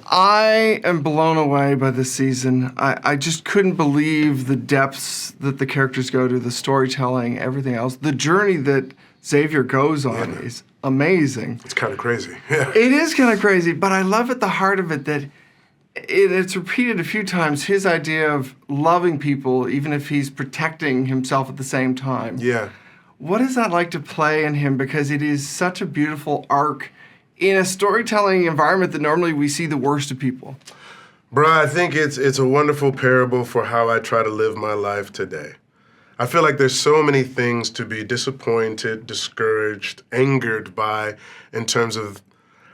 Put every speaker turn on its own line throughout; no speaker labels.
I am blown away by this season. I just couldn't believe the depths that the characters go to, the storytelling, everything else. The journey that Xavier goes on is amazing.
It's kind of crazy. Yeah.
It is kind of crazy, but I love at the heart of it that it's repeated a few times, his idea of loving people, even if he's protecting himself at the same time.
Yeah.
What is that like to play in him? Because it is such a beautiful arc in a storytelling environment that normally we see the worst of people.
Bruh, I think it's a wonderful parable for how I try to live my life today. I feel like there's so many things to be disappointed, discouraged, angered by in terms of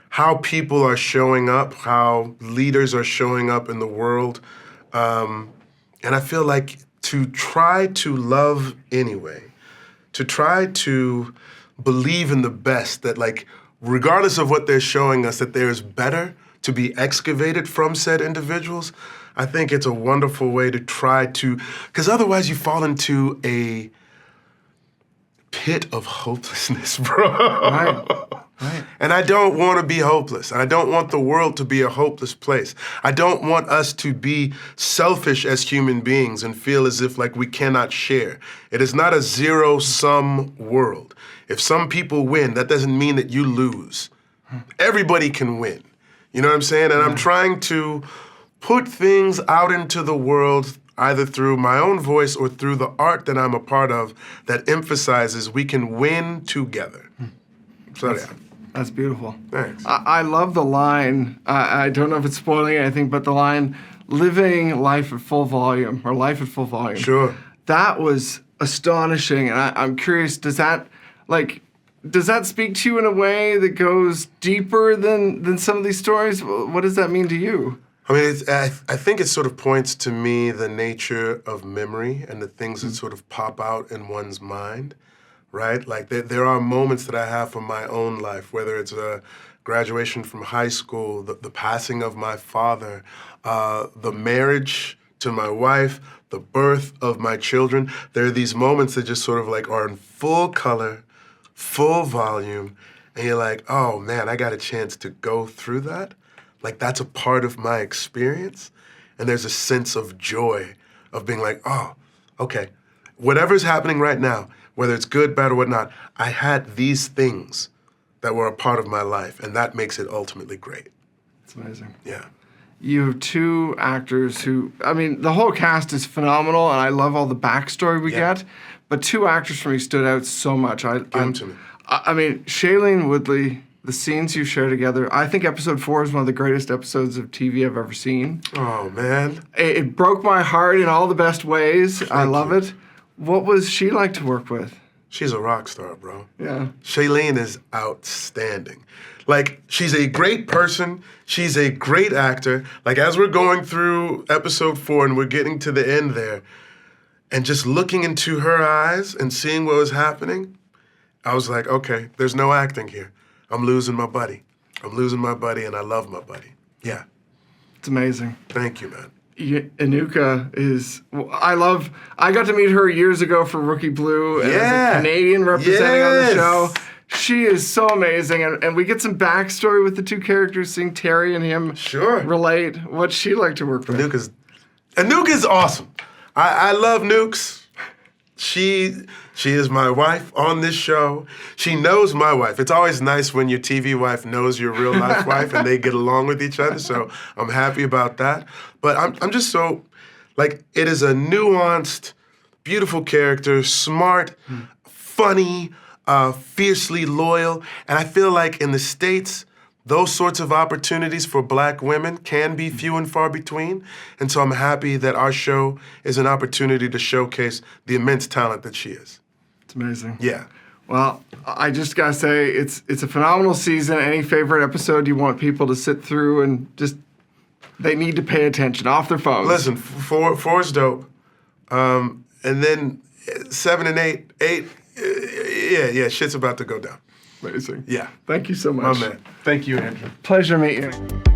how people are showing up, how leaders are showing up in the world. And I feel like to try to love anyway, to try to believe in the best, that like, regardless of what they're showing us, that there is better to be excavated from said individuals, I think it's a wonderful way to try to, because otherwise you fall into a pit of hopelessness, bro.
Right.
And I don't want to be hopeless. And I don't want the world to be a hopeless place. I don't want us to be selfish as human beings and feel as if like we cannot share. It is not a zero-sum world. If some people win, that doesn't mean that you lose. Everybody can win. You know what I'm saying? And I'm trying to put things out into the world either through my own voice or through the art that I'm a part of that emphasizes we can win together. So yeah.
That's beautiful.
Thanks.
I love the line, I don't know if it's spoiling anything, but the line, living life at full volume, or life at full volume.
Sure.
That was astonishing, and I'm curious, does that speak to you in a way that goes deeper than some of these stories? What does that mean to you?
I mean, I think it sort of points to me the nature of memory and the things that sort of pop out in one's mind, right? Like there are moments that I have from my own life, whether it's a graduation from high school, the passing of my father, the marriage to my wife, the birth of my children. There are these moments that just sort of like are in full color, full volume, and you're like, oh man, I got a chance to go through that. Like that's a part of my experience. And there's a sense of joy of being like, oh, okay, whatever's happening right now, whether it's good, bad, or whatnot, I had these things that were a part of my life, and that makes it ultimately great.
It's amazing.
Yeah.
You have two actors who, I mean, the whole cast is phenomenal, and I love all the backstory we get, but two actors for me stood out so much.
Give them to me.
I mean, Shailene Woodley, the scenes you share together, I think episode 4 is one of the greatest episodes of TV I've ever seen.
Oh, man.
It broke my heart in all the best ways. I love
you.
it. What was she like to work with?
She's a rock star, bro.
Yeah.
Shailene is outstanding. Like, she's a great person. She's a great actor. Like, as we're going through episode 4 and we're getting to the end there, and just looking into her eyes and seeing what was happening, I was like, okay, there's no acting here. I'm losing my buddy. I'm losing my buddy, and I love my buddy. Yeah.
It's amazing.
Thank you, man.
Anuka is, I got to meet her years ago for Rookie Blue as a Canadian representing on the show. She is so amazing, and we get some backstory with the two characters, seeing Teri and him relate. What's she like to work with?
Anuka's awesome. I love Nukes. She is my wife on this show. She knows my wife. It's always nice when your TV wife knows your real life wife and they get along with each other, so I'm happy about that. But I'm just so, like, it is a nuanced, beautiful character, smart, funny, fiercely loyal, and I feel like in the States, those sorts of opportunities for Black women can be few and far between, and so I'm happy that our show is an opportunity to showcase the immense talent that she is.
It's amazing.
Yeah.
Well, I just gotta say, it's a phenomenal season. Any favorite episode you want people to sit through and just, they need to pay attention off their phones?
Listen, 4 is dope, and then 7 and 8, yeah, shit's about to go down.
Amazing.
Yeah.
Thank you so much.
My man. Thank you, Andrew.
Pleasure to meet you.